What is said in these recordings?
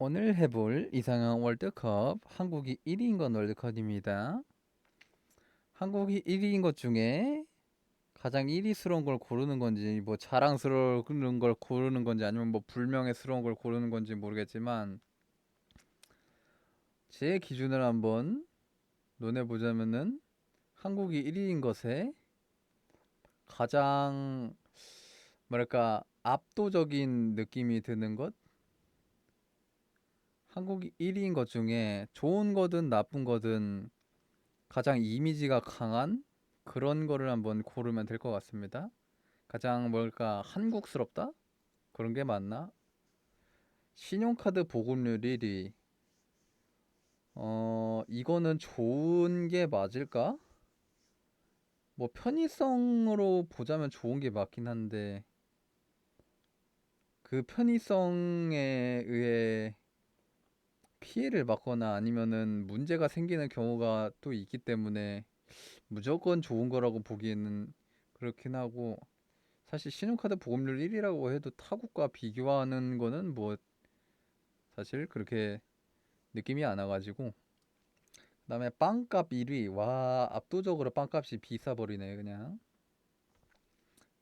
오늘 해볼 이상형 월드컵 한국이 1위인 건 월드컵입니다. 한국이 1위인 것 중에 가장 1위스러운 걸 고르는 건지 뭐 자랑스러운 걸 고르는 건지 아니면 뭐 불명예스러운 걸 고르는 건지 모르겠지만 제 기준을 한번 논해보자면은 한국이 1위인 것에 가장 뭐랄까 압도적인 느낌이 드는 것, 한국이 1위인 것 중에 좋은 거든 나쁜 거든 가장 이미지가 강한 그런 거를 한번 고르면 될 것 같습니다. 가장 뭘까 한국스럽다? 그런 게 맞나? 신용카드 보급률 1위. 이거는 좋은 게 맞을까? 뭐 편의성으로 보자면 좋은 게 맞긴 한데 그 편의성에 의해 피해를 받거나 아니면은 문제가 생기는 경우가 또 있기 때문에 무조건 좋은 거라고 보기에는 그렇긴 하고, 사실 신용카드 보급률 1위라고 해도 타국과 비교하는 거는 뭐 사실 그렇게 느낌이 안 와가지고. 그다음에 빵값 1위. 와, 압도적으로 빵값이 비싸버리네 그냥.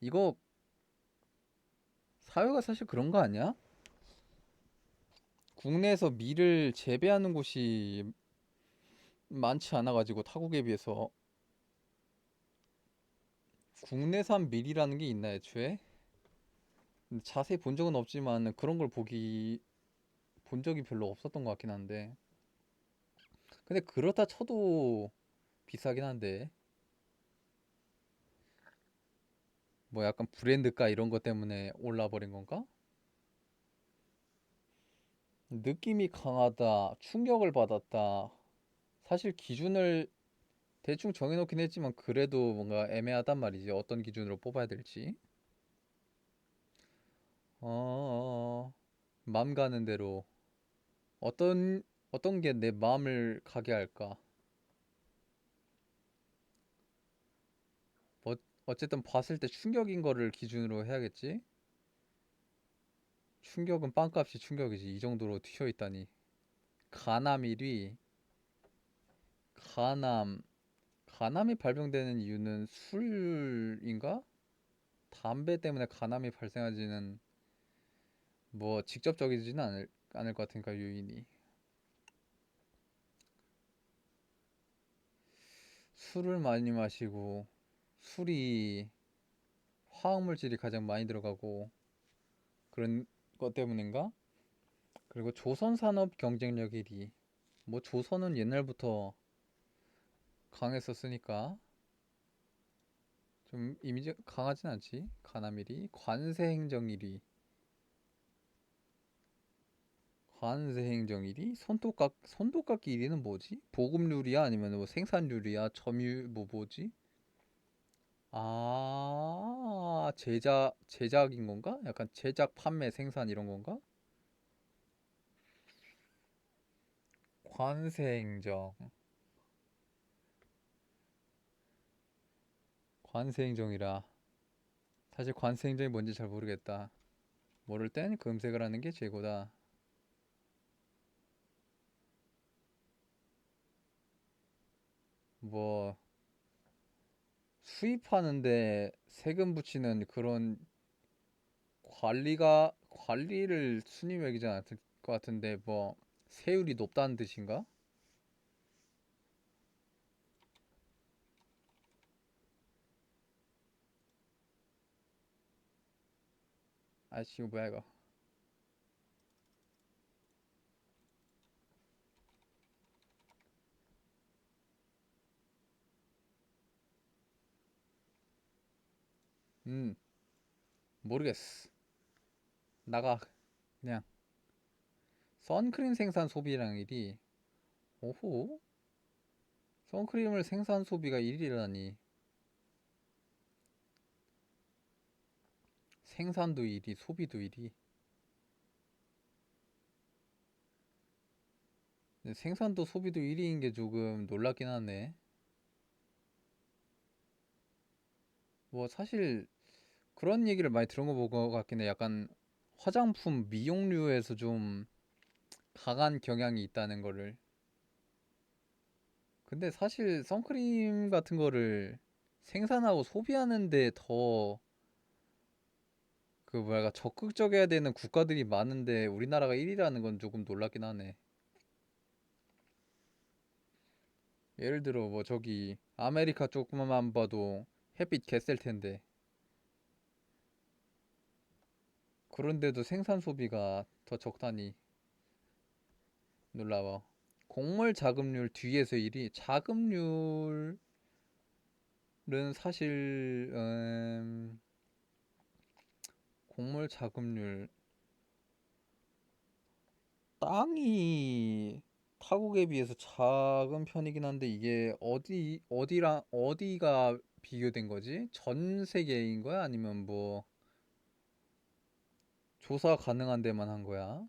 이거 사회가 사실 그런 거 아니야? 국내에서 밀을 재배하는 곳이 많지 않아가지고 타국에 비해서 국내산 밀이라는 게 있나 애초에? 자세히 본 적은 없지만 그런 걸 본 적이 별로 없었던 것 같긴 한데, 근데 그렇다 쳐도 비싸긴 한데 뭐 약간 브랜드가 이런 것 때문에 올라버린 건가? 느낌이 강하다, 충격을 받았다. 사실 기준을 대충 정해놓긴 했지만 그래도 뭔가 애매하단 말이지. 어떤 기준으로 뽑아야 될지. 마음 가는 대로 어떤 게 내 마음을 가게 할까? 뭐 어쨌든 봤을 때 충격인 거를 기준으로 해야겠지. 충격은 빵값이 충격이지. 이 정도로 튀어 있다니. 가남 1위. 가남. 가남이 발병되는 이유는 술인가? 담배 때문에 간암이 발생하지는 뭐 직접적이지는 않을 것 같으니까 요인이. 술을 많이 마시고 술이 화학물질이 가장 많이 들어가고 그런 것 때문인가? 그리고 조선산업 경쟁력 1위. 뭐 조선은 옛날부터 강했었으니까 좀 이미지 강하진 않지. 가남 1위. 관세행정 1위. 관세행정 1위? 손톱깎이 1위는 뭐지? 보급률이야? 아니면 뭐 생산률이야? 점유 뭐 뭐지? 아, 제작인 건가? 약간 제작, 판매, 생산 이런 건가? 관세행정. 관세행정이라. 사실 관세행정이 뭔지 잘 모르겠다. 모를 땐 검색을 하는 게 최고다. 뭐, 수입하는데 세금 붙이는 그런 관리를 순위 매기지 않을 것 같은데, 뭐, 세율이 높다는 뜻인가? 아이씨, 이거 뭐야, 이거. 음, 모르겠어. 나가. 그냥. 선크림 생산 소비량 1위. 오호? 선크림을 생산 소비가 1위라니. 생산도 1위, 소비도 1위. 생산도 소비도 1위인 게 조금 놀랍긴 하네. 뭐 사실 그런 얘기를 많이 들은 거 같긴 해. 약간 화장품, 미용류에서 좀 강한 경향이 있다는 거를. 근데 사실 선크림 같은 거를 생산하고 소비하는데 더 그 뭐야 적극적이어야 되는 국가들이 많은데 우리나라가 1위라는 건 조금 놀랍긴 하네. 예를 들어 뭐 저기 아메리카 쪽만 봐도 햇빛 개셀 텐데 그런데도 생산 소비가 더 적다니 놀라워. 곡물 자급률 뒤에서 1위. 자급률은 사실 곡물 자급률 땅이 타국에 비해서 작은 편이긴 한데 이게 어디랑 어디가 비교된 거지? 전 세계인 거야? 아니면 뭐 조사 가능한 데만 한 거야?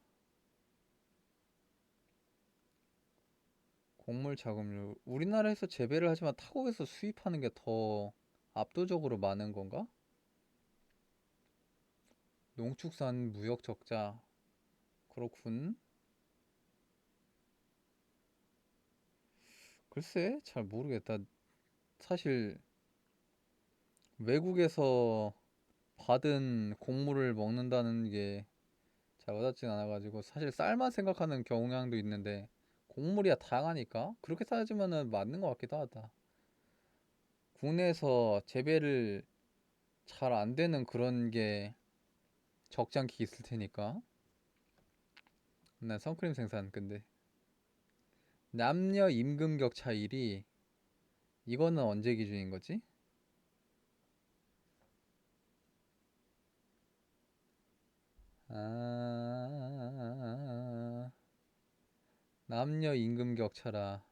곡물 자급률 우리나라에서 재배를 하지만 타국에서 수입하는 게 더 압도적으로 많은 건가? 농축산 무역 적자. 그렇군. 글쎄, 잘 모르겠다. 사실 외국에서 받은 곡물을 먹는다는 게 잘 와닿진 않아가지고 사실 쌀만 생각하는 경향도 있는데 곡물이야 다양하니까 그렇게 따지면은 맞는 것 같기도 하다. 국내에서 재배를 잘 안 되는 그런 게 적지 않게 있을 테니까. 난 선크림 생산 근데 남녀 임금 격차 1위 이거는 언제 기준인 거지? 아, 남녀 임금 격차라.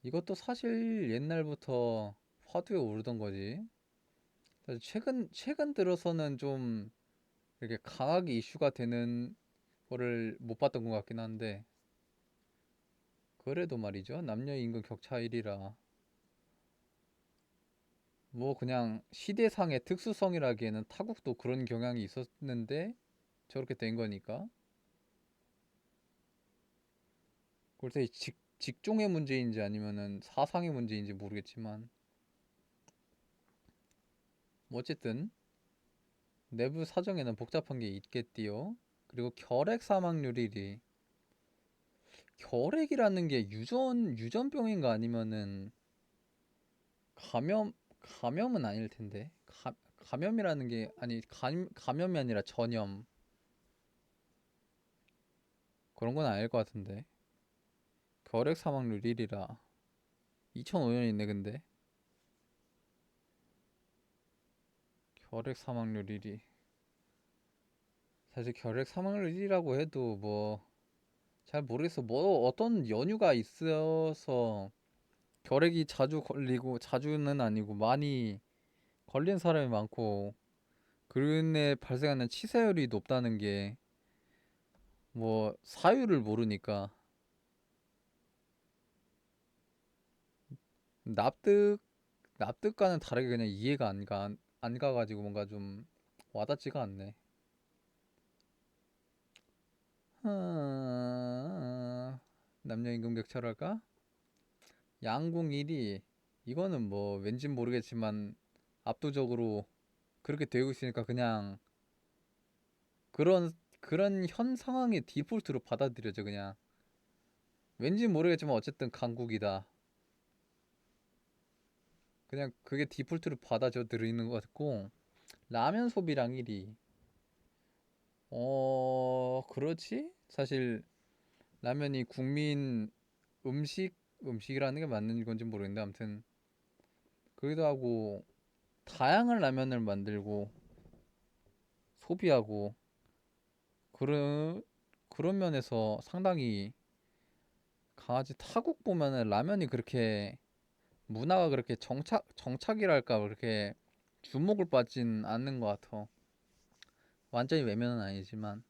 이것도 사실 옛날부터 화두에 오르던 거지. 사실 최근 들어서는 좀 이렇게 강하게 이슈가 되는 거를 못 봤던 것 같긴 한데, 그래도 말이죠. 남녀 임금 격차 1이라. 뭐 그냥 시대상의 특수성이라기에는 타국도 그런 경향이 있었는데 저렇게 된 거니까. 글쎄 직종의 문제인지 아니면은 사상의 문제인지 모르겠지만, 뭐 어쨌든 내부 사정에는 복잡한 게 있겠디요. 그리고 결핵 사망률 1위. 결핵이라는 게 유전병인가 아니면은 감염은 아닐 텐데. 감염이라는 게 아니 감염이 아니라 전염 그런 건 아닐 것 같은데. 결핵 사망률 1위라. 2005년이네 근데. 결핵 사망률 1위. 사실 결핵 사망률 1위라고 해도 뭐 잘 모르겠어. 뭐 어떤 연유가 있어서 결핵이 자주 걸리고 자주는 아니고 많이 걸린 사람이 많고 그로 인해 발생하는 치사율이 높다는 게 뭐 사유를 모르니까 납득 납득과는 다르게 그냥 이해가 안 가가지고 뭔가 좀 와닿지가 않네. 남녀 임금 격차랄까? 양궁 1위 이거는 뭐 왠진 모르겠지만 압도적으로 그렇게 되고 있으니까 그냥 그런 현 상황의 디폴트로 받아들여져 그냥. 왠지 모르겠지만 어쨌든 강국이다. 그냥 그게 디폴트로 받아들이는 것 같고. 라면 소비량 1위. 그렇지? 사실 라면이 국민 음식 음식이라는 게 맞는 건지 모르겠는데 아무튼 그기도 하고 다양한 라면을 만들고 소비하고 그런 그런 면에서 상당히 강아지 타국 보면은 라면이 그렇게 문화가 그렇게 정착이랄까 그렇게 주목을 받진 않는 것 같아. 완전히 외면은 아니지만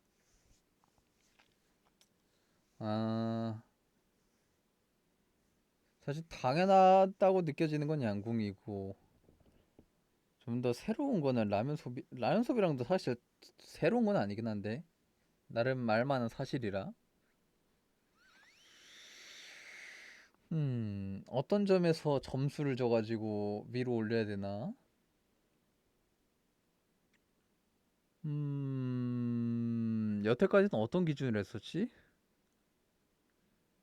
아 사실 당연하다고 느껴지는 건 양궁이고 좀 더 새로운 거는 라면 소비랑도 사실 새로운 건 아니긴 한데 나름 말만은 사실이라. 어떤 점에서 점수를 줘가지고 위로 올려야 되나? 여태까지는 어떤 기준을 했었지?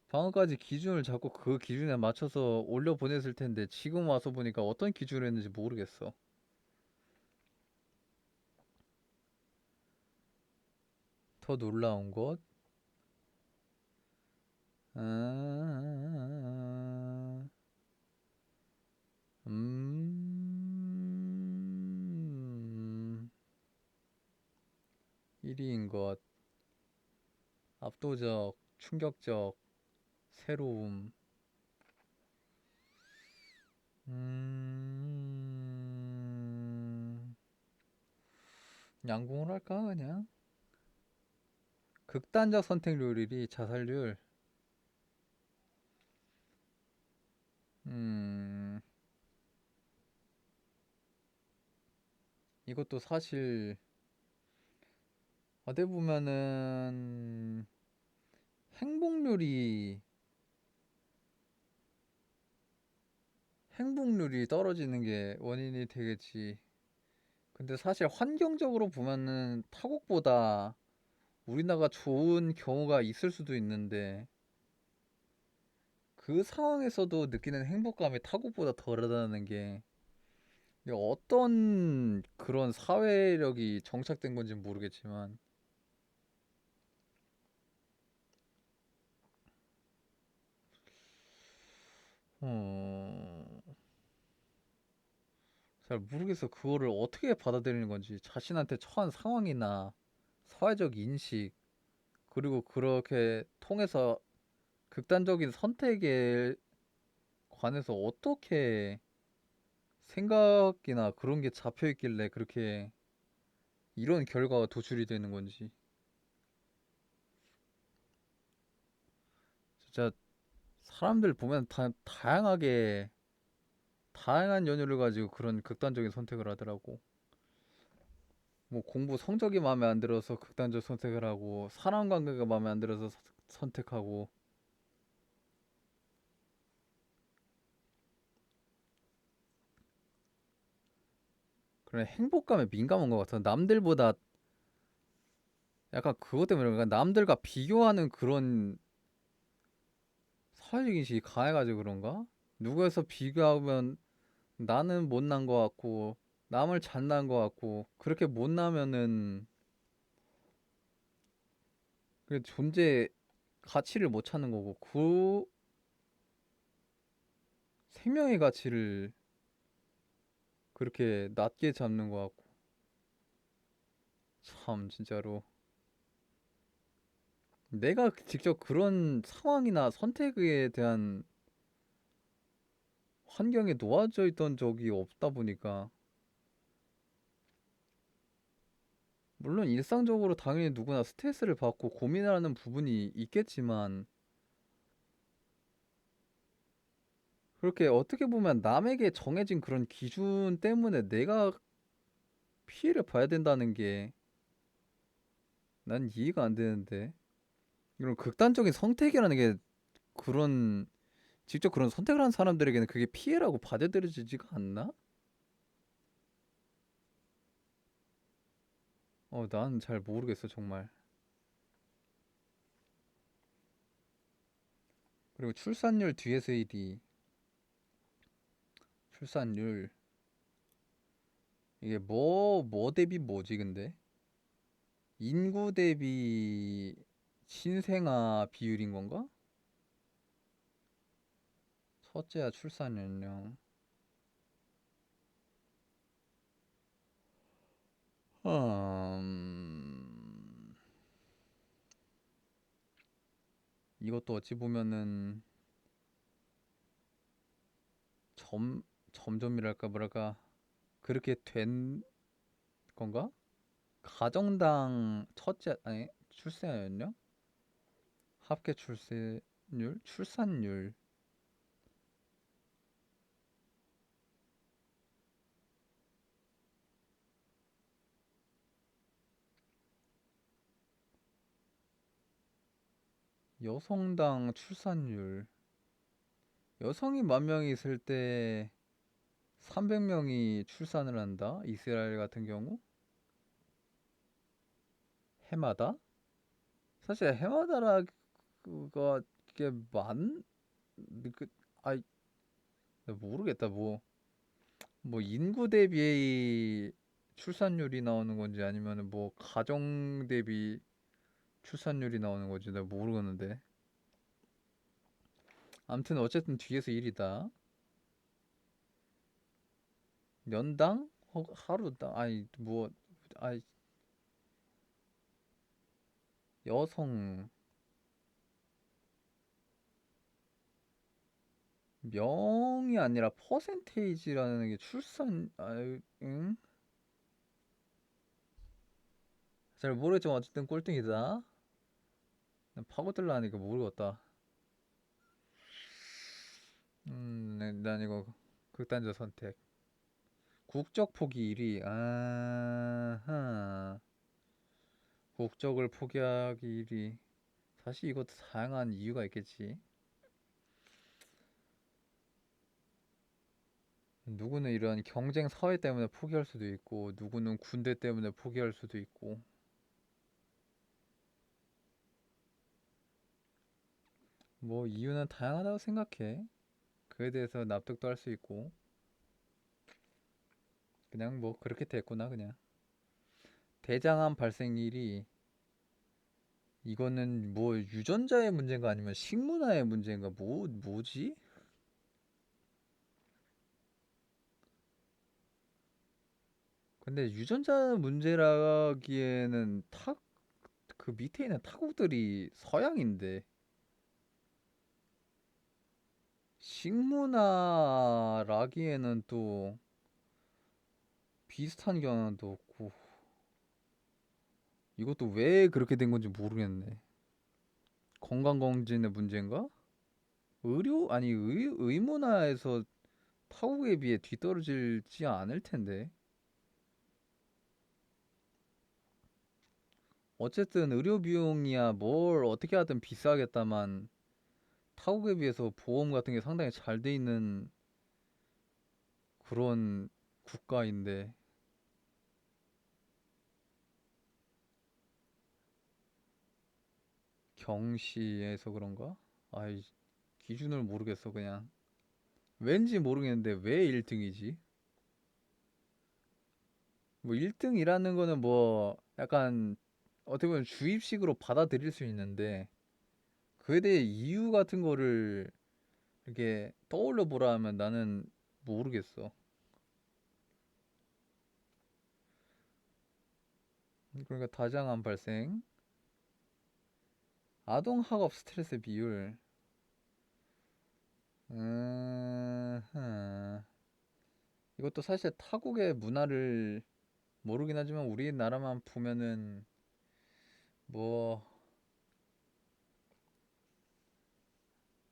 방금까지 기준을 잡고 그 기준에 맞춰서 올려 보냈을 텐데 지금 와서 보니까 어떤 기준을 했는지 모르겠어. 더 놀라운 것? 아, 1위인 것. 압도적, 충격적, 새로움. 음, 양궁을 할까, 그냥? 극단적 선택률이 자살률. 음, 이것도 사실 어디 보면은 행복률이 행복률이 떨어지는 게 원인이 되겠지. 근데 사실 환경적으로 보면은 타국보다 우리나라가 좋은 경우가 있을 수도 있는데 그 상황에서도 느끼는 행복감이 타국보다 덜하다는 게 이게 어떤 그런 사회력이 정착된 건지 모르겠지만 어... 잘 모르겠어. 그거를 어떻게 받아들이는 건지 자신한테 처한 상황이나 사회적 인식 그리고 그렇게 통해서 극단적인 선택에 관해서 어떻게 생각이나 그런 게 잡혀 있길래 그렇게 이런 결과가 도출이 되는 건지 진짜 사람들 보면 다 다양한 연유를 가지고 그런 극단적인 선택을 하더라고. 뭐 공부 성적이 마음에 안 들어서 극단적 선택을 하고 사람 관계가 마음에 안 들어서 선택하고 그런 행복감에 민감한 것 같아. 남들보다 약간 그것 때문에 그런가 남들과 비교하는 그런 사회적 인식이 강해가지고 그런가? 누구에서 비교하면 나는 못난 것 같고 남을 잘난 것 같고 그렇게 못나면은 그 존재 가치를 못 찾는 거고 그 생명의 가치를 그렇게 낮게 잡는 것 같고 참 진짜로 내가 직접 그런 상황이나 선택에 대한 환경에 놓아져 있던 적이 없다 보니까 물론 일상적으로 당연히 누구나 스트레스를 받고 고민하는 부분이 있겠지만 그렇게 어떻게 보면 남에게 정해진 그런 기준 때문에 내가 피해를 봐야 된다는 게 난 이해가 안 되는데 이런 극단적인 선택이라는 게 그런 직접 그런 선택을 한 사람들에게는 그게 피해라고 받아들여지지가 않나? 난 잘 모르겠어 정말. 그리고 출산율 뒤에서 1위. 출산율 이게 뭐 대비 뭐지 근데? 인구 대비 신생아 비율인 건가? 첫째야 출산 연령. 음, 이것도 어찌 보면은 점 점점이랄까 뭐랄까 그렇게 된 건가? 가정당 첫째 아니 출생 연령? 합계 출생률? 출산율. 여성당 출산율. 여성이 10,000명이 있을 때 300명이 출산을 한다? 이스라엘 같은 경우? 해마다? 사실 해마다라 그거 그게 그, 아 모르겠다. 뭐 인구 대비 출산율이 나오는 건지 아니면은 뭐 가정 대비 출산율이 나오는 건지 내가 모르겠는데. 아무튼 어쨌든 뒤에서 1이다. 년당? 하루당? 아니 여성 명이 아니라 퍼센테이지라는 게 응? 잘 모르겠지만 어쨌든 꼴등이다. 파고들라 하니까 모르겠다. 난 이거 극단적 선택. 국적 포기 1위. 아하. 국적을 포기하기 1위. 사실 이것도 다양한 이유가 있겠지. 누구는 이런 경쟁 사회 때문에 포기할 수도 있고, 누구는 군대 때문에 포기할 수도 있고. 뭐 이유는 다양하다고 생각해. 그에 대해서 납득도 할 수 있고. 그냥 뭐 그렇게 됐구나 그냥. 대장암 발생률이 이거는 뭐 유전자의 문제인가 아니면 식문화의 문제인가 뭐지? 근데 유전자 문제라기에는 그 밑에 있는 타국들이 서양인데 식문화라기에는 또 비슷한 경향도 없고 이것도 왜 그렇게 된 건지 모르겠네. 건강검진의 문제인가? 의문화에서 타국에 비해 뒤떨어지지 않을 텐데. 어쨌든 의료 비용이야 뭘 어떻게 하든 비싸겠다만 타국에 비해서 보험 같은 게 상당히 잘 돼 있는 그런 국가인데 경시에서 그런가? 아이 기준을 모르겠어 그냥. 왠지 모르겠는데 왜 1등이지? 뭐 1등이라는 거는 뭐 약간 어떻게 보면 주입식으로 받아들일 수 있는데 그에 대해 이유 같은 거를 이렇게 떠올려 보라 하면 나는 모르겠어. 그러니까 다장암 발생, 아동 학업 스트레스 비율, 이것도 사실 타국의 문화를 모르긴 하지만 우리나라만 보면은 뭐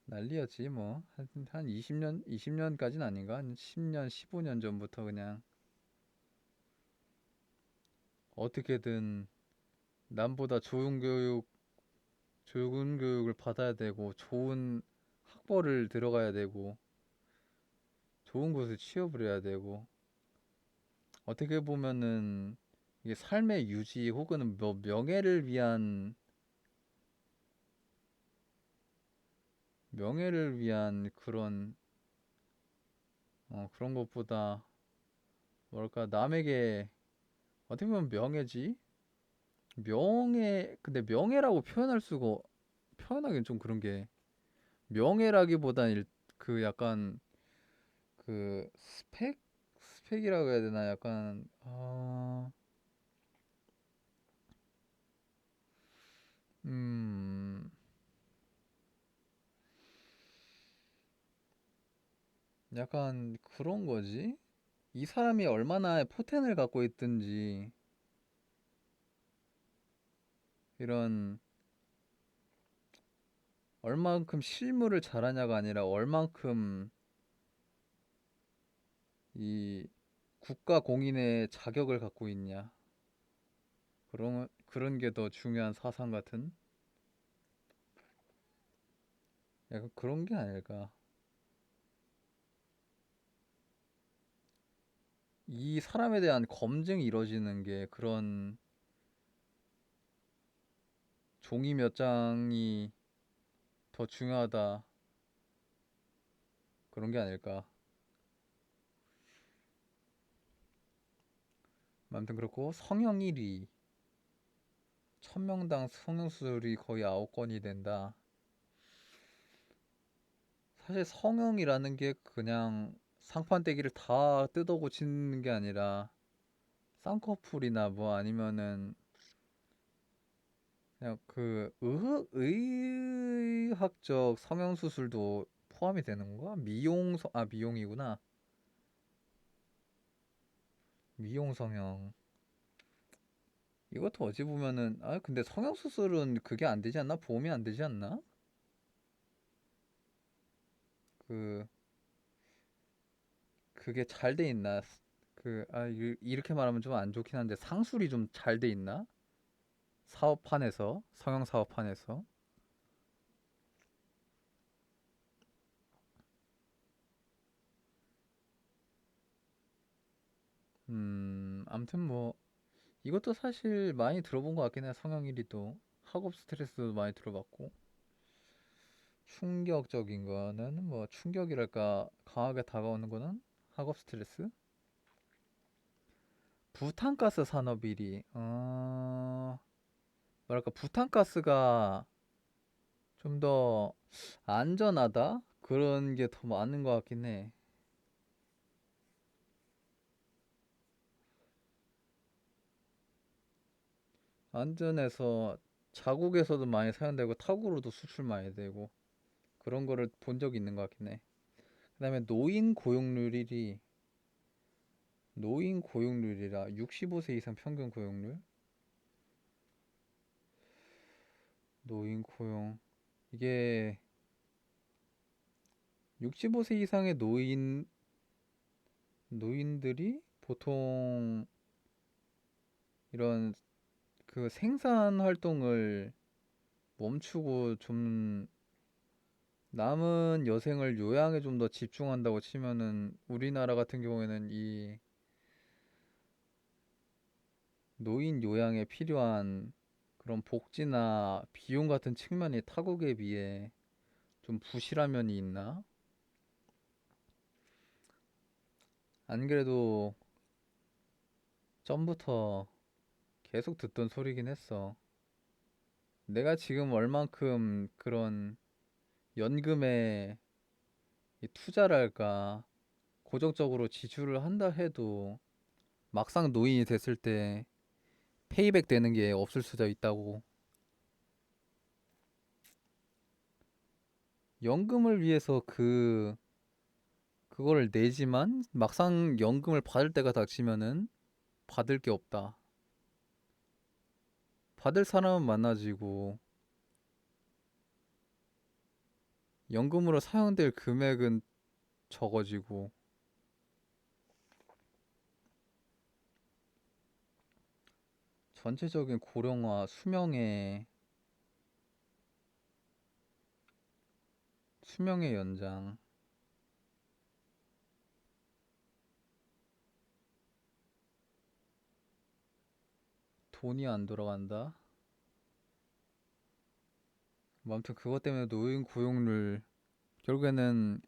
난리였지 뭐. 한 20년까지는 아닌가? 한 10년, 15년 전부터 그냥 어떻게든 남보다 좋은 교육을 받아야 되고 좋은 학벌을 들어가야 되고 좋은 곳에 취업을 해야 되고 어떻게 보면은 이게 삶의 유지 혹은 뭐 명예를 위한 그런 것보다 뭐랄까 남에게 어떻게 보면 명예지. 근데 명예라고 표현하기는 좀 그런 게 명예라기보단 그 약간 그 스펙이라고 해야 되나 약간 음 약간 그런 거지. 이 사람이 얼마나 포텐을 갖고 있든지 이런 얼만큼 실무를 잘하냐가 아니라 얼만큼 이 국가 공인의 자격을 갖고 있냐. 그런 게 더 중요한 사상 같은. 약간 그런 게 아닐까. 이 사람에 대한 검증이 이루어지는 게 그런 종이 몇 장이 더 중요하다. 그런 게 아닐까. 아무튼 그렇고 성형 1위. 1000명당 성형수술이 거의 9건이 된다. 사실 성형이라는 게 그냥 상판떼기를 다 뜯어 고치는 게 아니라 쌍꺼풀이나 뭐 아니면은 그냥 그 의학적 성형수술도 포함이 되는 건가? 미용이구나. 미용 성형. 이것도 어찌 보면은 근데 성형수술은 그게 안 되지 않나? 보험이 안 되지 않나? 그 그게 잘 돼 있나? 이렇게 말하면 좀 안 좋긴 한데 상술이 좀 잘 돼 있나? 사업판에서 성형 사업판에서. 아무튼 뭐 이것도 사실 많이 들어본 것 같긴 해. 성형일이도 학업 스트레스도 많이 들어봤고 충격적인 거는 뭐 충격이랄까 강하게 다가오는 거는 학업 스트레스. 부탄가스 산업일이 뭐랄까 부탄가스가 좀 더 안전하다 그런 게 더 많은 것 같긴 해. 안전해서 자국에서도 많이 사용되고 타국으로도 수출 많이 되고 그런 거를 본 적이 있는 것 같긴 해. 그다음에 노인 고용률이라 65세 이상 평균 고용률. 노인 고용 이게 65세 이상의 노인들이 보통 이런 그 생산 활동을 멈추고 좀 남은 여생을 요양에 좀 더 집중한다고 치면은 우리나라 같은 경우에는 이 노인 요양에 필요한 그런 복지나 비용 같은 측면이 타국에 비해 좀 부실한 면이 있나? 안 그래도 전부터 계속 듣던 소리긴 했어. 내가 지금 얼만큼 그런 연금에 이 투자랄까 고정적으로 지출을 한다 해도 막상 노인이 됐을 때 페이백 되는 게 없을 수도 있다고. 연금을 위해서 그거를 내지만 막상 연금을 받을 때가 닥치면은 받을 게 없다. 받을 사람은 많아지고 연금으로 사용될 금액은 적어지고 전체적인 고령화 수명의 연장. 돈이 안 돌아간다. 뭐 아무튼 그것 때문에 노인 고용률 결국에는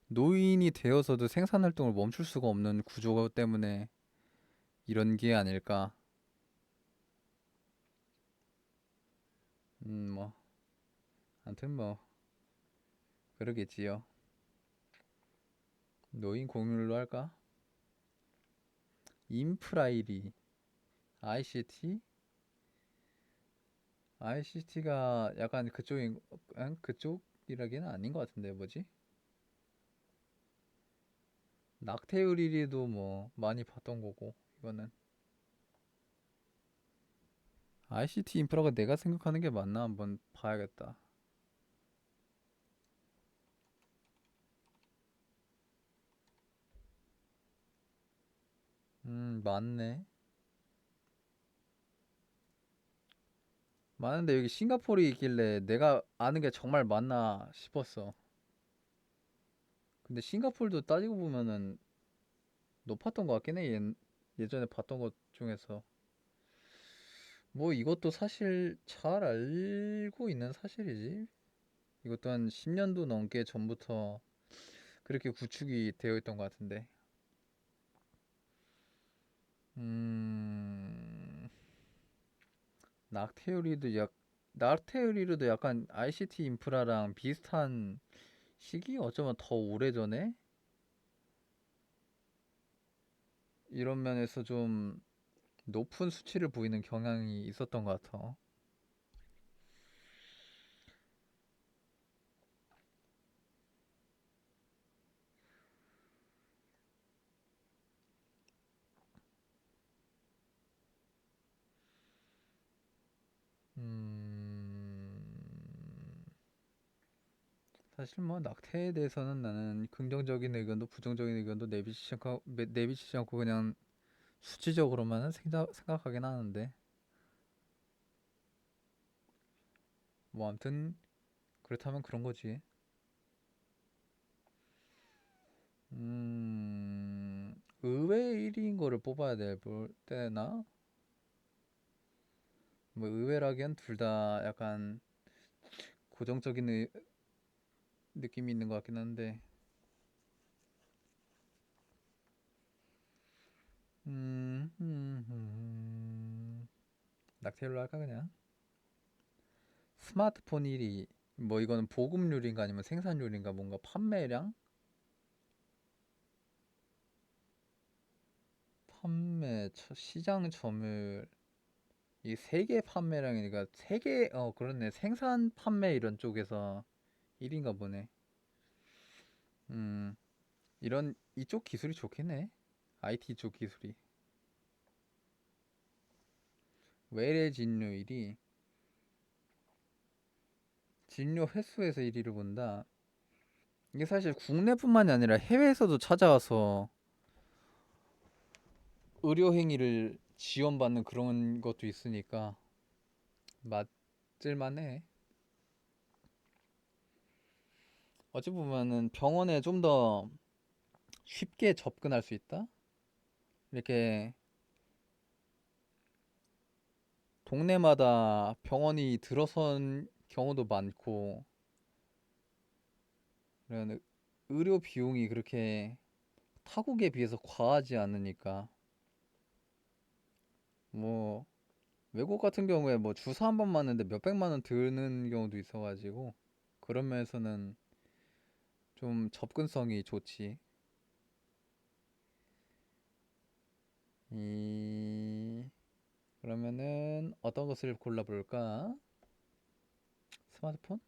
노인이 되어서도 생산 활동을 멈출 수가 없는 구조 때문에 이런 게 아닐까. 뭐 아무튼 뭐 그러겠지요. 노인 공률로 할까? 인프라 1위 ICT? ICT가 약간 그쪽이라기는 아닌 것 같은데 뭐지? 낙태율 1위도 뭐 많이 봤던 거고 이거는 ICT 인프라가 내가 생각하는 게 맞나 한번 봐야겠다. 맞네. 많은데 여기 싱가포르이 있길래 내가 아는 게 정말 맞나 싶었어. 근데 싱가포르도 따지고 보면은 높았던 것 같긴 해. 예전에 봤던 것 중에서. 뭐 이것도 사실 잘 알고 있는 사실이지. 이것도 한 10년도 넘게 전부터 그렇게 구축이 되어 있던 것 같은데. 음, 낙태우리도 낙태우리도 약간 ICT 인프라랑 비슷한 시기? 어쩌면 더 오래전에? 이런 면에서 좀 높은 수치를 보이는 경향이 있었던 것 같아. 음, 사실 뭐 낙태에 대해서는 나는 긍정적인 의견도 부정적인 의견도 내비치지 않고 그냥 수치적으로만 생각하긴 하는데 뭐 아무튼 그렇다면 그런 거지. 의외의 1위인 거를 뽑아야 볼 때나 뭐 의외라기엔 둘 다 약간 고정적인 느낌이 있는 것 같긴 한데 낙태율로 할까 그냥. 스마트폰 1위 뭐 이거는 보급률인가 아니면 생산률인가 뭔가 판매량? 시장 점유율 이 세계 판매량이니까 세계 그렇네 생산 판매 이런 쪽에서 1인가 보네. 음 이런 이쪽 기술이 좋긴 해. IT 쪽 기술이. 외래 진료일이 진료 횟수에서 1위를 본다. 이게 사실 국내뿐만이 아니라 해외에서도 찾아와서 의료 행위를 지원받는 그런 것도 있으니까 맞을만해. 어찌 보면은 병원에 좀 더 쉽게 접근할 수 있다. 이렇게 동네마다 병원이 들어선 경우도 많고, 그런 의료 비용이 그렇게 타국에 비해서 과하지 않으니까, 뭐, 외국 같은 경우에 뭐 주사 한 번 맞는데 몇백만 원 드는 경우도 있어가지고, 그런 면에서는 좀 접근성이 좋지. 이, 그러면은 어떤 것을 골라볼까? 스마트폰?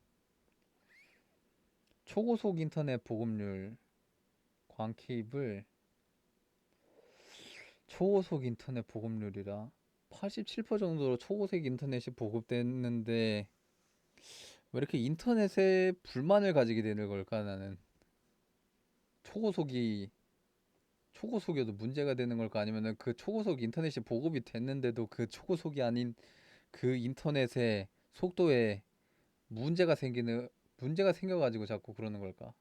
초고속 인터넷 보급률, 광 케이블, 초고속 인터넷 보급률이라 87% 정도로 초고속 인터넷이 보급됐는데 왜 이렇게 인터넷에 불만을 가지게 되는 걸까 나는. 초고속이 초고속이어도 문제가 되는 걸까 아니면은 그 초고속 인터넷이 보급이 됐는데도 그 초고속이 아닌 그 인터넷의 속도에 문제가 생기는 문제가 생겨가지고 자꾸 그러는 걸까.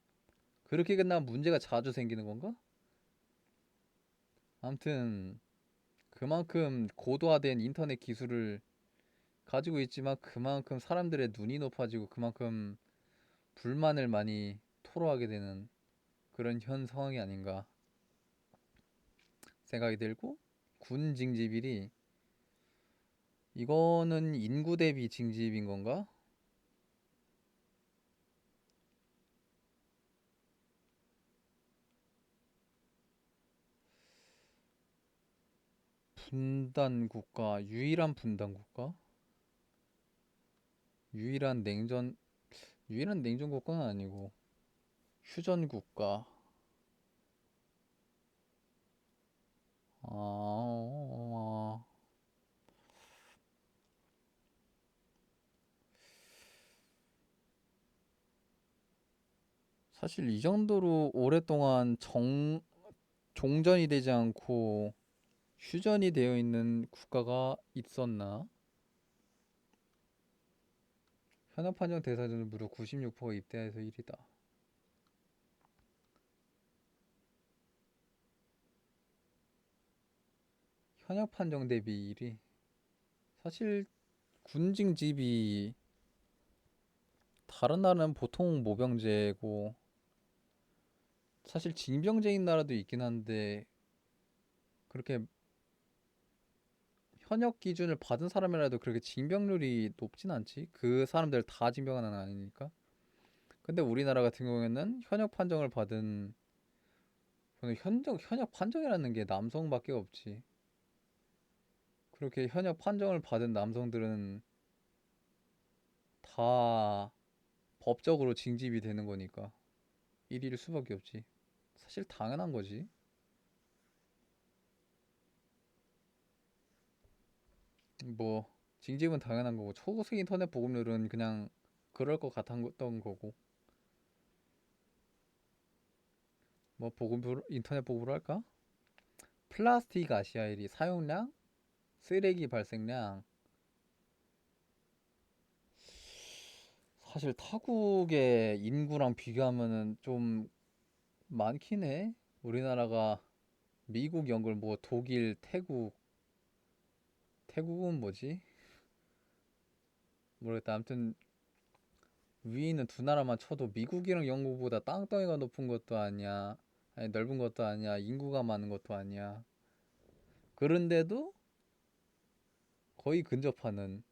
그렇게 끝나면 문제가 자주 생기는 건가? 아무튼 그만큼 고도화된 인터넷 기술을 가지고 있지만 그만큼 사람들의 눈이 높아지고 그만큼 불만을 많이 토로하게 되는 그런 현 상황이 아닌가 생각이 들고. 군 징집일이 이거는 인구 대비 징집인 건가? 분단 국가, 유일한 분단 국가? 유일한 냉전 유일한 냉전 국가는 아니고 휴전 국가. 아, 사실 이 정도로 오랫동안 종전이 되지 않고 휴전이 되어 있는 국가가 있었나? 현역 판정 대상자는 무려 96%가 입대해서 1위다. 현역 판정 대비 1위. 사실 군징집이 다른 나라는 보통 모병제고 사실 징병제인 나라도 있긴 한데 그렇게 현역 기준을 받은 사람이라도 그렇게 징병률이 높진 않지. 그 사람들 다 징병은 아니니까. 근데 우리나라 같은 경우에는 현역 판정을 받은 현역 판정이라는 게 남성밖에 없지. 그렇게 현역 판정을 받은 남성들은 다 법적으로 징집이 되는 거니까 1위일 수밖에 없지. 사실 당연한 거지. 뭐 징집은 당연한 거고 초고속 인터넷 보급률은 그냥 그럴 것 같았던 거고. 뭐 보급 인터넷 보급으로 할까? 플라스틱 아시아 1위 사용량, 쓰레기 발생량. 사실 타국의 인구랑 비교하면은 좀 많긴 해. 우리나라가 미국, 영국, 뭐 독일, 태국은 뭐지? 모르겠다. 아무튼 위에 있는 두 나라만 쳐도 미국이랑 영국보다 땅덩이가 높은 것도 아니야. 아니 넓은 것도 아니야. 인구가 많은 것도 아니야. 그런데도 거의 근접하는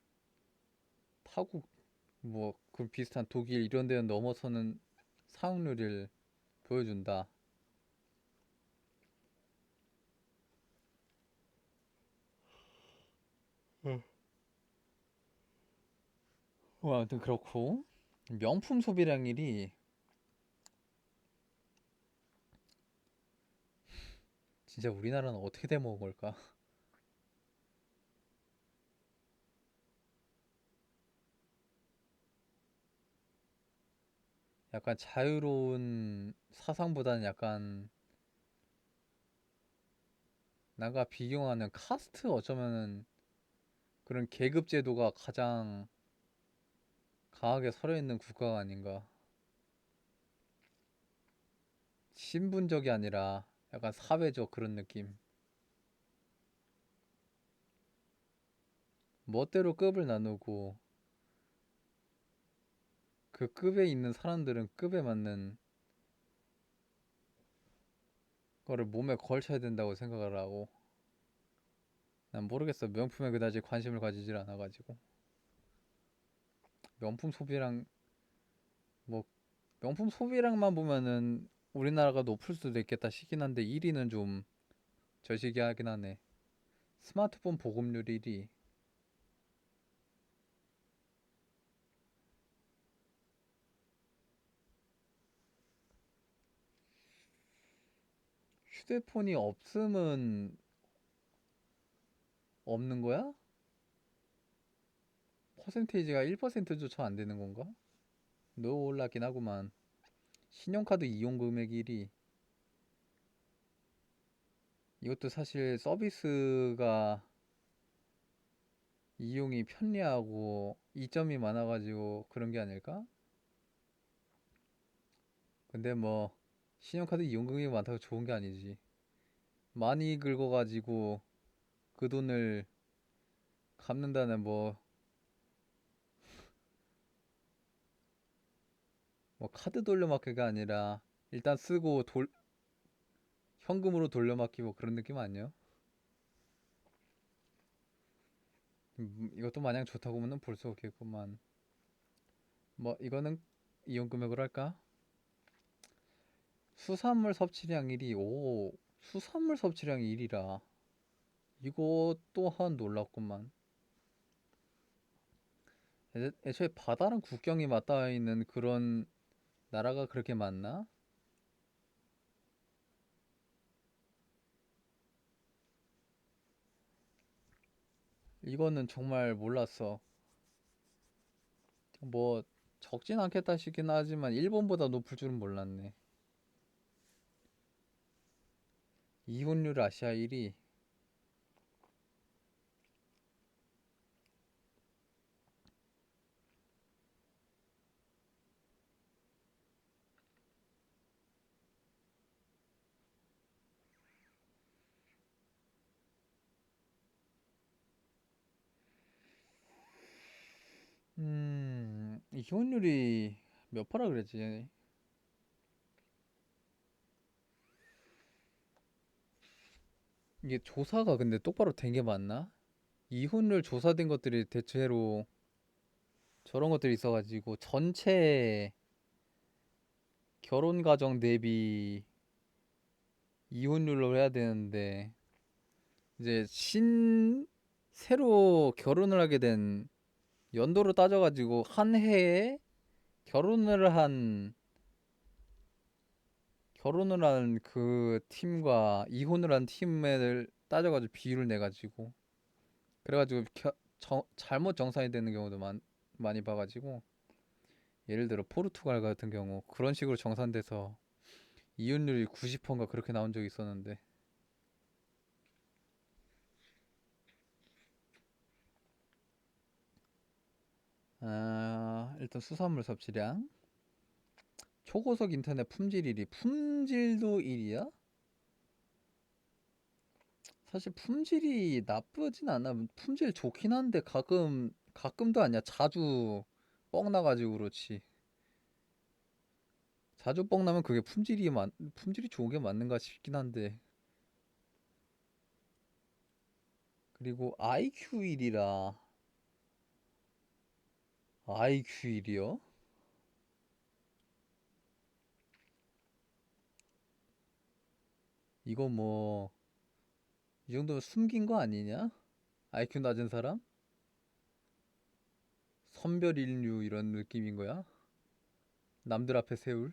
타국 뭐 그 비슷한 독일 이런 데는 넘어서는 사용률을 보여준다. 아무튼 그렇고 명품 소비량일이 진짜 우리나라는 어떻게 돼 먹은 걸까? 약간 자유로운 사상보다는 약간 나가 비교하는 카스트 어쩌면은 그런 계급 제도가 가장 강하게 서려 있는 국가가 아닌가. 신분적이 아니라 약간 사회적 그런 느낌. 멋대로 급을 나누고 그 급에 있는 사람들은 급에 맞는 거를 몸에 걸쳐야 된다고 생각을 하고 난 모르겠어. 명품에 그다지 관심을 가지질 않아가지고 명품 소비랑 뭐 명품 소비량만 보면은 우리나라가 높을 수도 있겠다 싶긴 한데 1위는 좀 저시기하긴 하네. 스마트폰 보급률 1위. 휴대폰이 없음은 없는 거야? 퍼센테이지가 1%조차 안 되는 건가? 놀랍긴 하구만. 신용카드 이용 금액 1위. 이것도 사실 서비스가 이용이 편리하고 이점이 많아가지고 그런 게 아닐까? 근데 뭐 신용카드 이용 금액이 많다고 좋은 게 아니지. 많이 긁어가지고 그 돈을 갚는다는 뭐 카드 돌려막기가 아니라 일단 쓰고 현금으로 돌려막기 뭐 그런 느낌 아니야? 이것도 마냥 좋다고는 볼 수 없겠구만. 뭐 이거는 이용 금액으로 할까? 수산물 섭취량 1위. 오, 수산물 섭취량 1위라. 이거 또한 놀랍구만. 애초에 바다랑 국경이 맞닿아 있는 그런 나라가 그렇게 많나? 이거는 정말 몰랐어. 뭐 적진 않겠다 싶긴 하지만 일본보다 높을 줄은 몰랐네. 이혼율 아시아 1위. 이혼율이 몇 퍼라 그랬지? 이게 조사가 근데 똑바로 된 게 맞나? 이혼율 조사된 것들이 대체로 저런 것들이 있어가지고 전체 결혼 가정 대비 이혼율로 해야 되는데 이제 새로 결혼을 하게 된 연도로 따져가지고 한 해에 결혼을 한 결혼을 한 그 팀과 이혼을 한 팀을 따져가지고 비율을 내가지고 그래가지고 잘못 정산이 되는 경우도 많이 봐가지고 예를 들어 포르투갈 같은 경우 그런 식으로 정산돼서 이혼율이 90%인가 그렇게 나온 적이 있었는데 일단 수산물 섭취량 초고속 인터넷 품질 1위 품질도 1위야? 사실 품질이 나쁘진 않아 품질 좋긴 한데 가끔도 아니야 자주 뻥 나가지고 그렇지 자주 뻥 나면 그게 품질이 좋은 게 맞는가 싶긴 한데 그리고 IQ 1이라 IQ 1이요? 이거 뭐 이 정도면 숨긴 거 아니냐? IQ 낮은 사람? 선별인류 이런 느낌인 거야? 남들 앞에 세울?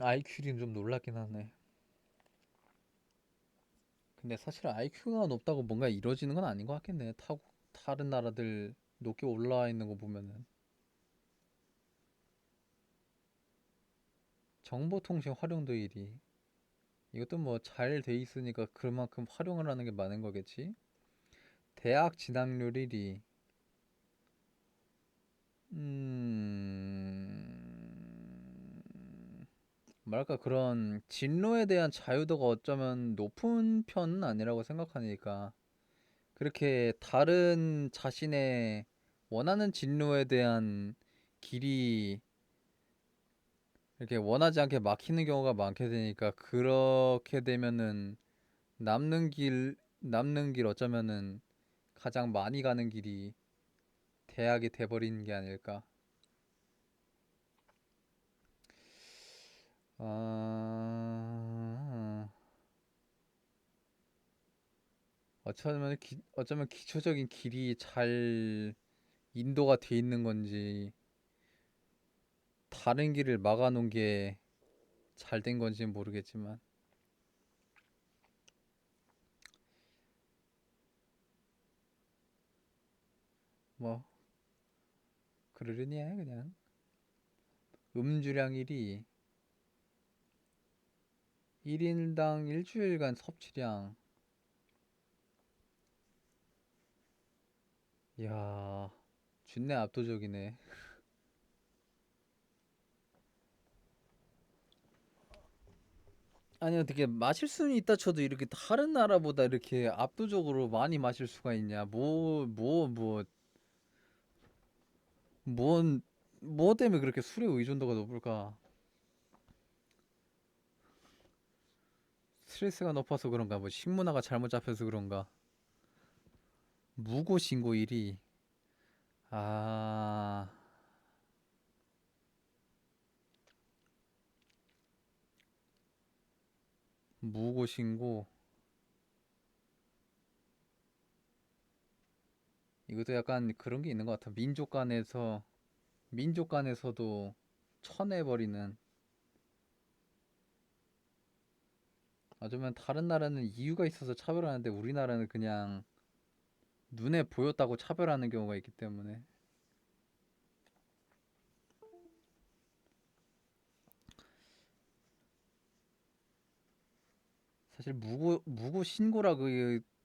IQ는 좀 놀랍긴 하네. 근데 사실 IQ가 높다고 뭔가 이루어지는 건 아닌 것 같겠네. 다른 나라들 높게 올라와 있는 거 보면은. 정보통신 활용도 1위. 이것도 뭐 잘 돼 있으니까 그만큼 활용을 하는 게 많은 거겠지? 대학 진학률 1위. 뭐랄까 그런 진로에 대한 자유도가 어쩌면 높은 편은 아니라고 생각하니까 그렇게 다른 자신의 원하는 진로에 대한 길이 이렇게 원하지 않게 막히는 경우가 많게 되니까 그렇게 되면은 남는 길 어쩌면은 가장 많이 가는 길이 대학이 돼버리는 게 아닐까. 아, 어쩌면 기초적인 길이 잘 인도가 돼 있는 건지 다른 길을 막아놓은 게 잘 된 건지는 모르겠지만 뭐 그러려니 해 그냥. 음주량 1위 1인당 일주일간 섭취량. 이야, 준내 압도적이네. 아니 어떻게 마실 수는 있다 쳐도 이렇게 다른 나라보다 이렇게 압도적으로 많이 마실 수가 있냐? 뭔, 뭐 때문에 그렇게 술의 의존도가 높을까? 스트레스가 높아서 그런가? 뭐 식문화가 잘못 잡혀서 그런가? 무고 신고 1위. 아, 무고 신고. 이것도 약간 그런 게 있는 것 같아. 민족 간에서도 쳐내버리는. 어쩌면 다른 나라는 이유가 있어서 차별하는데 우리나라는 그냥 눈에 보였다고 차별하는 경우가 있기 때문에. 사실 무고 신고라고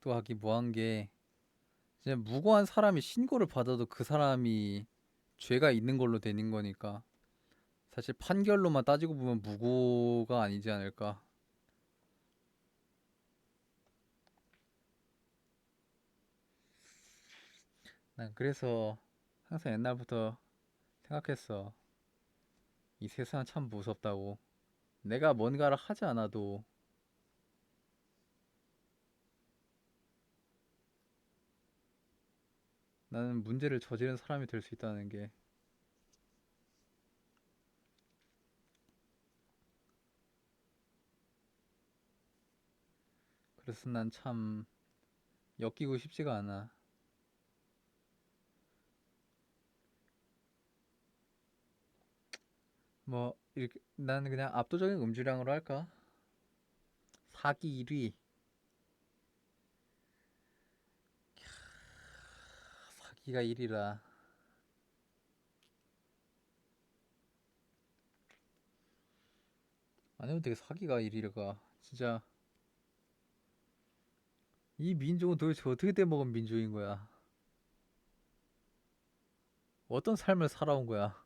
하기 뭐한 게 이제 무고한 사람이 신고를 받아도 그 사람이 죄가 있는 걸로 되는 거니까 사실 판결로만 따지고 보면 무고가 아니지 않을까. 난 그래서 항상 옛날부터 생각했어. 이 세상 참 무섭다고. 내가 뭔가를 하지 않아도 나는 문제를 저지른 사람이 될 수 있다는 게. 그래서 난 참 엮이고 싶지가 않아. 뭐 이렇게 나는 그냥 압도적인 음주량으로 할까? 사기 1위. 사기가 1위라. 아니 어떻게 사기가 1위가? 진짜 이 민족은 도대체 어떻게 돼먹은 민족인 거야? 어떤 삶을 살아온 거야?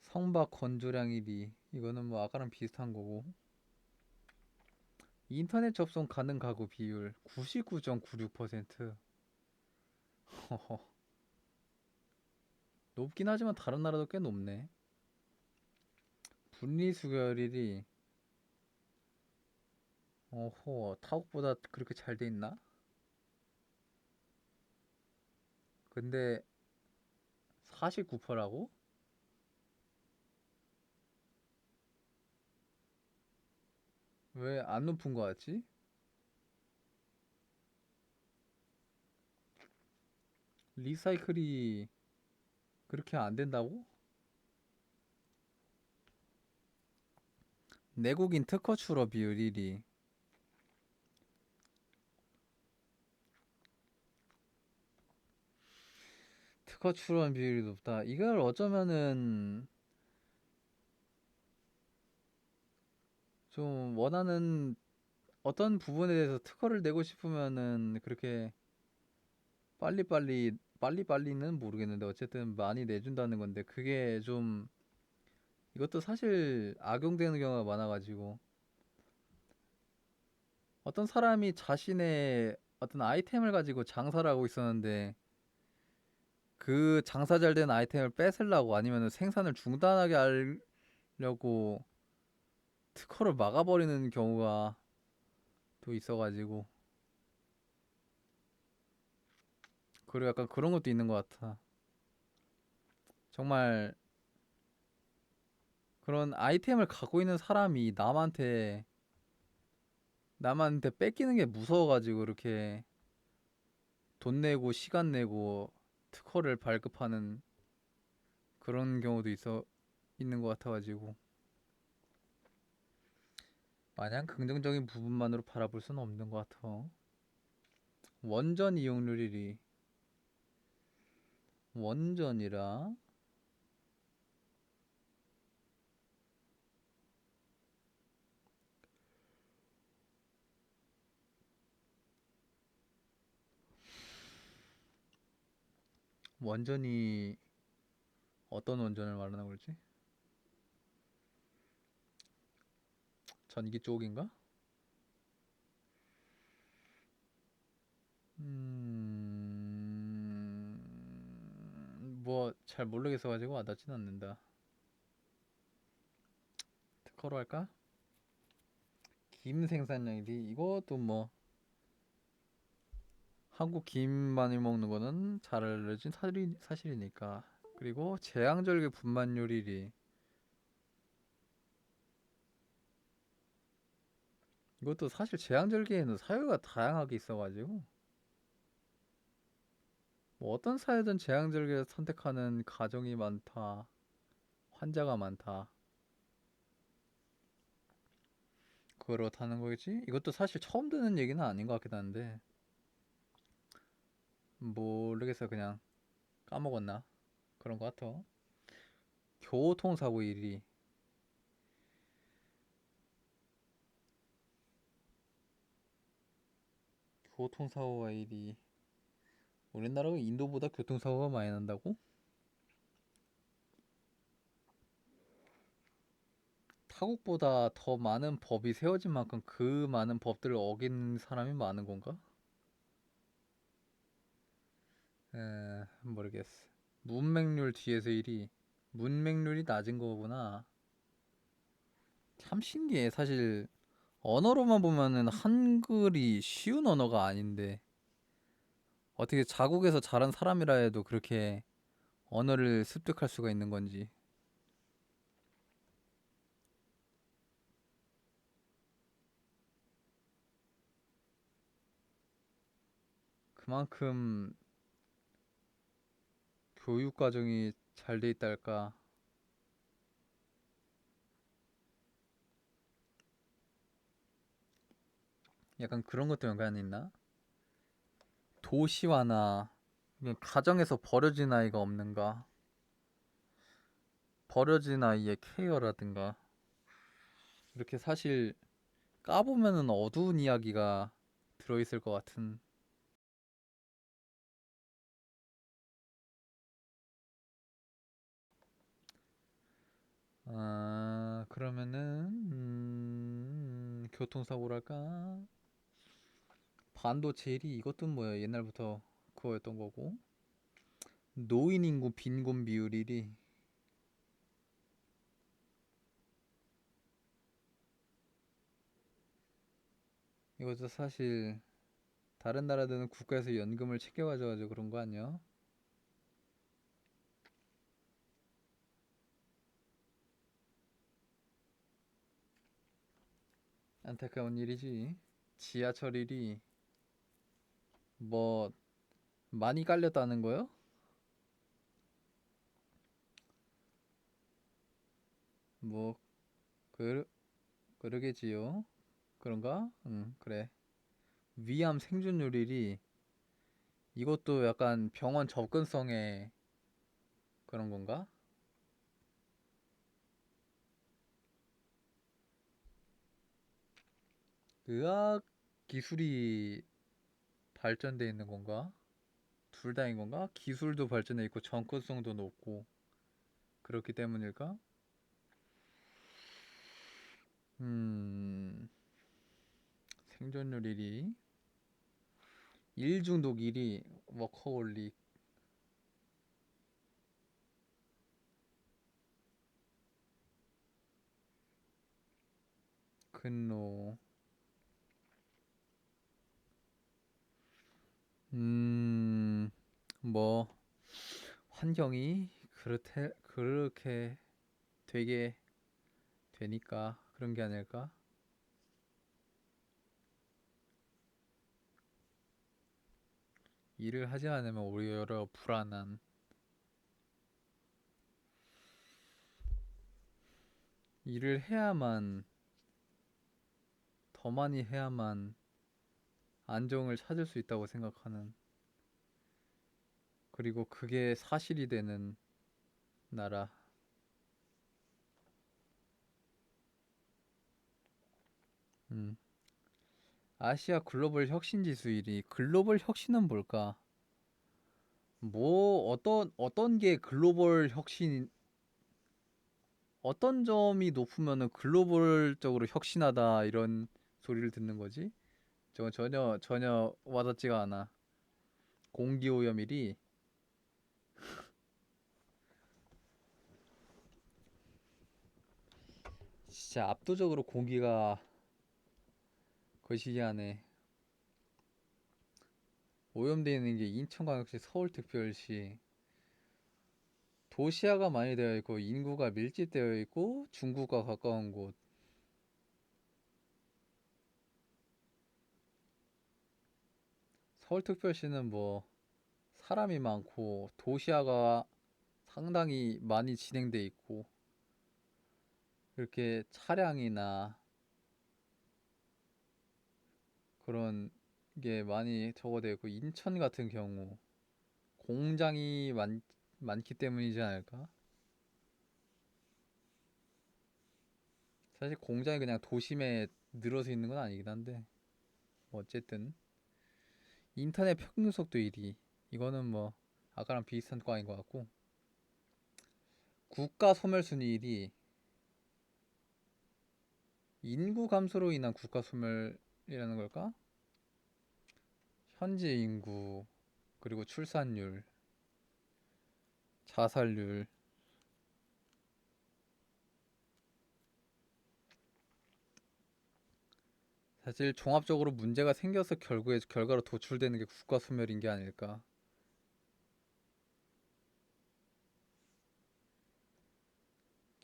성박 건조량 1위. 이거는 뭐 아까랑 비슷한 거고. 인터넷 접속 가능 가구 비율 99.96%. 높긴 하지만 다른 나라도 꽤 높네. 분리수거율이 타국보다 그렇게 잘 돼 있나? 근데 49%라고? 왜 안 높은 거 같지? 리사이클이 그렇게 안 된다고? 내국인 특허 출어 비율 1위. 특허 출원 비율이 높다. 이걸 어쩌면은 좀 원하는 어떤 부분에 대해서 특허를 내고 싶으면은 그렇게 빨리빨리는 모르겠는데 어쨌든 많이 내준다는 건데 그게 좀 이것도 사실 악용되는 경우가 많아가지고 어떤 사람이 자신의 어떤 아이템을 가지고 장사를 하고 있었는데 그 장사 잘 된 아이템을 뺏으려고 아니면 생산을 중단하게 하려고 특허를 막아버리는 경우가 또 있어가지고 그리고 약간 그런 것도 있는 것 같아. 정말 그런 아이템을 갖고 있는 사람이 남한테 뺏기는 게 무서워가지고 이렇게 돈 내고 시간 내고 특허를 발급하는 그런 경우도 있는 것 같아가지고 마냥 긍정적인 부분만으로 바라볼 수는 없는 것 같아. 원전 이용률 1위. 원전이라 원전이 어떤 원전을 말하는 걸지? 전기 쪽인가? 뭐 잘 모르겠어가지고 와닿진 않는다. 특허로 할까? 김 생산량 1위. 이것도 뭐 한국 김 많이 먹는 거는 잘 알려진 사실이니까. 그리고 제왕절개 분만율 1위. 이것도 사실 제왕절개에는 사유가 다양하게 있어가지고 뭐 어떤 사유든 제왕절개를 선택하는 가정이 많다. 환자가 많다. 그렇다는 거겠지? 이것도 사실 처음 듣는 얘기는 아닌 것 같기도 한데 모르겠어 그냥 까먹었나? 그런 것 같아. 교통사고 1위. 교통사고가 1위. 우리나라가 인도보다 교통사고가 많이 난다고? 타국보다 더 많은 법이 세워진 만큼 그 많은 법들을 어긴 사람이 많은 건가? 모르겠어. 문맹률 뒤에서 1위. 문맹률이 낮은 거구나. 참 신기해. 사실 언어로만 보면은 한글이 쉬운 언어가 아닌데 어떻게 자국에서 자란 사람이라 해도 그렇게 언어를 습득할 수가 있는 건지. 그만큼 교육 과정이 잘 돼 있다 할까. 약간 그런 것도 연관이 있나? 도시화나 가정에서 버려진 아이가 없는가? 버려진 아이의 케어라든가. 이렇게 사실 까보면은 어두운 이야기가 들어있을 것 같은. 그러면은 교통사고랄까? 반도체 1위 이것도 뭐야 옛날부터 그거였던 거고. 노인 인구 빈곤 비율 1위. 이것도 사실 다른 나라들은 국가에서 연금을 챙겨가져가지고 그런 거 아니야? 안타까운 일이지. 지하철 1위 뭐 많이 깔렸다는 거요? 뭐 그, 그러겠지요. 그런가? 응, 그래. 위암 생존율 1위 이것도 약간 병원 접근성에 그런 건가? 의학 기술이 발전돼 있는 건가? 둘 다인 건가? 기술도 발전해 있고 접근성도 높고 그렇기 때문일까? 음, 생존율 1위, 일중독 1위, 워커홀릭, 근로, 음, 뭐 환경이 그렇게 되게 되니까 그런 게 아닐까? 일을 하지 않으면 오히려 불안한. 일을 해야만 더 많이 해야만 안정을 찾을 수 있다고 생각하는. 그리고 그게 사실이 되는 나라. 음. 아시아 글로벌 혁신 지수 1위. 글로벌 혁신은 뭘까? 뭐 어떤 게 글로벌 혁신 어떤 점이 높으면은 글로벌적으로 혁신하다 이런 소리를 듣는 거지? 저건 전혀 와닿지가 않아. 공기오염 1위. 진짜 압도적으로 공기가 거시기하네. 오염되어 있는 게 인천광역시, 서울특별시. 도시화가 많이 되어 있고 인구가 밀집되어 있고 중국과 가까운 곳. 서울특별시는 뭐 사람이 많고 도시화가 상당히 많이 진행돼 있고 이렇게 차량이나 그런 게 많이 적어되어 있고 인천 같은 경우 공장이 많기 때문이지 않을까? 사실 공장이 그냥 도심에 늘어서 있는 건 아니긴 한데 뭐 어쨌든 인터넷 평균 속도 1위 이거는 뭐 아까랑 비슷한 과인 것 같고 국가 소멸 순위 1위 인구 감소로 인한 국가 소멸이라는 걸까? 현재 인구, 그리고 출산율, 자살률. 사실 종합적으로 문제가 생겨서 결국에 결과로 도출되는 게 국가 소멸인 게 아닐까.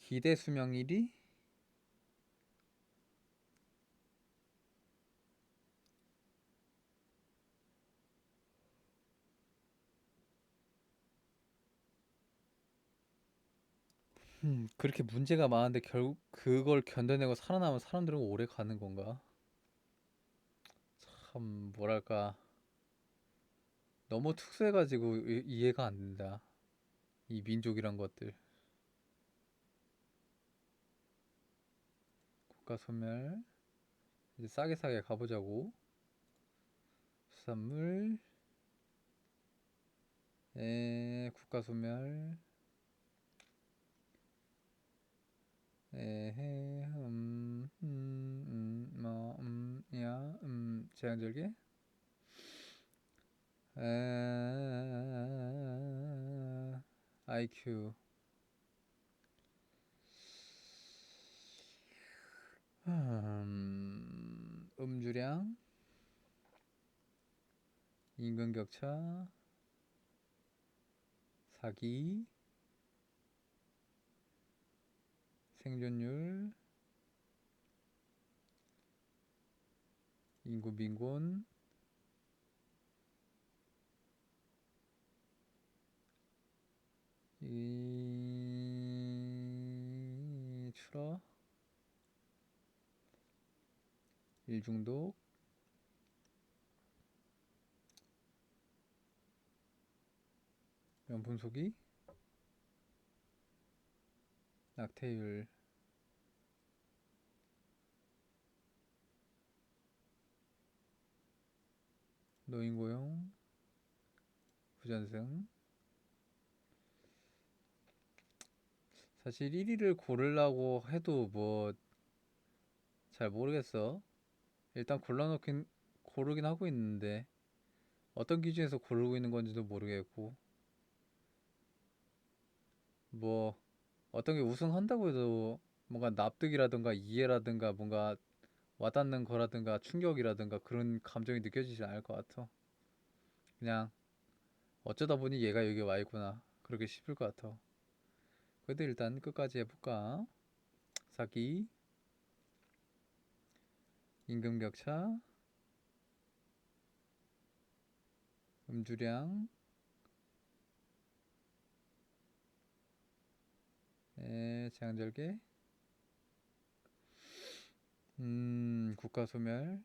기대 수명일이 그렇게 문제가 많은데 결국 그걸 견뎌내고 살아남은 사람들은 오래 가는 건가? 참 뭐랄까 너무 특수해가지고 이해가 안 된다. 이 민족이란 것들. 국가 소멸. 이제 싸게 싸게 가보자고. 수산물. 국가 소멸. 에헤, 제한절개. IQ. 음주량, 임금격차, 사기, 생존율, 인구 빈곤, 출어, 일중독, 명품 소기, 낙태율, 노인 고용, 부전승. 사실 1위를 고르려고 해도 뭐 잘 모르겠어. 일단 고르긴 하고 있는데 어떤 기준에서 고르고 있는 건지도 모르겠고, 뭐 어떤 게 우승한다고 해도 뭔가 납득이라든가 이해라든가 뭔가 와닿는 거라든가 충격이라든가 그런 감정이 느껴지지 않을 것 같아. 그냥 어쩌다 보니 얘가 여기 와 있구나 그렇게 싶을 것 같아. 그래도 일단 끝까지 해볼까? 사기, 임금격차, 음주량, 재앙절개, 국가소멸,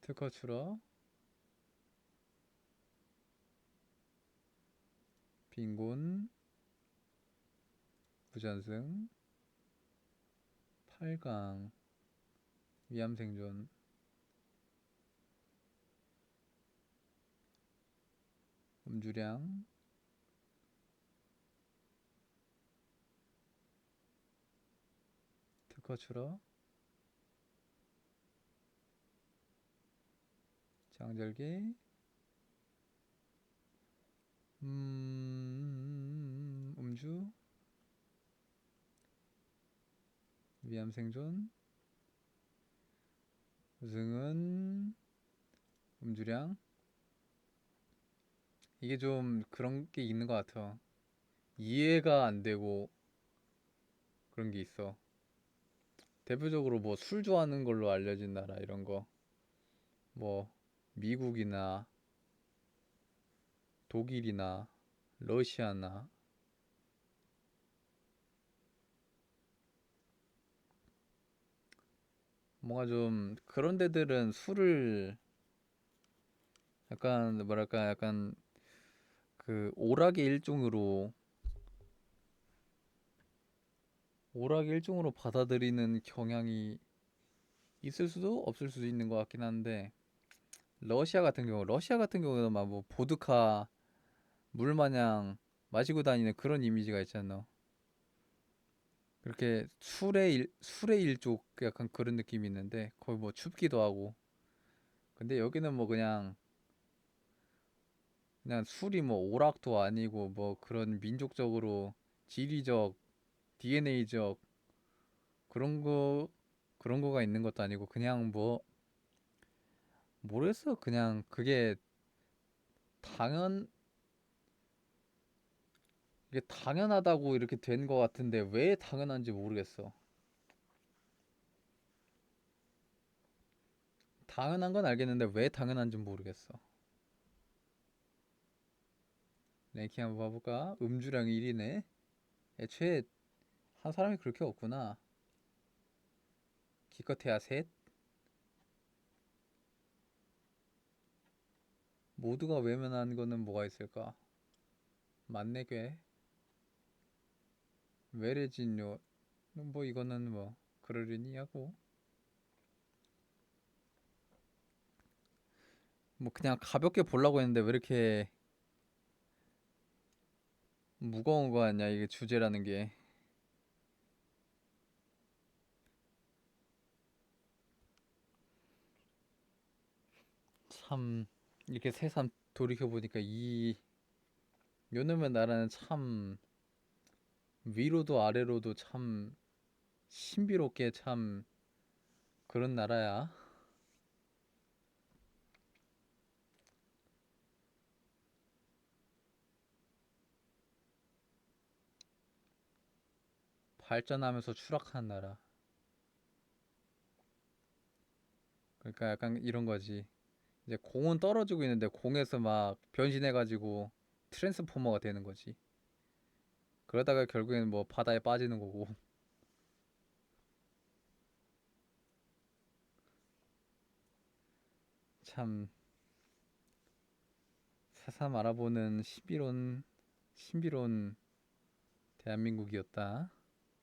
특허 출어, 빈곤, 부전승, 8강, 위암생존, 음주량, 특허 출어, 재앙절개, 음주, 위암생존, 우승은 음주량. 이게 좀 그런 게 있는 것 같아. 이해가 안 되고 그런 게 있어. 대표적으로 뭐 술 좋아하는 걸로 알려진 나라 이런 거. 뭐 미국이나 독일이나 러시아나 뭔가 좀 그런 데들은 술을 약간 뭐랄까 약간 그 오락의 일종으로 받아들이는 경향이 있을 수도 없을 수도 있는 것 같긴 한데, 러시아 같은 경우는 막 뭐 보드카 물 마냥 마시고 다니는 그런 이미지가 있잖아. 그렇게 술의 일족 약간 그런 느낌이 있는데 거의 뭐 춥기도 하고. 근데 여기는 뭐 그냥 술이 뭐 오락도 아니고 뭐 그런 민족적으로 지리적, DNA적 그런 거 그런 거가 있는 것도 아니고 그냥 뭐 모르겠어. 그냥 그게 당연 이게 당연하다고 이렇게 된 거 같은데 왜 당연한지 모르겠어. 당연한 건 알겠는데 왜 당연한지 모르겠어. 랭킹 한번 봐볼까? 음주량 1위네. 애초에 한 사람이 그렇게 없구나. 기껏해야 셋? 모두가 외면한 거는 뭐가 있을까? 맞네 꽤. 외래진료. 뭐 이거는 뭐 그러려니 하고. 뭐 그냥 가볍게 보려고 했는데 왜 이렇게 무거운 거 아니야 이게 주제라는 게. 참 이렇게 새삼 돌이켜보니까 이 요놈의 나라는 참 위로도 아래로도 참 신비롭게 참 그런 나라야. 발전하면서 추락한 나라. 그러니까 약간 이런 거지. 이제 공은 떨어지고 있는데 공에서 막 변신해가지고 트랜스포머가 되는 거지. 그러다가 결국에는 뭐 바다에 빠지는 거고. 참 새삼 알아보는 신비로운 대한민국이었다.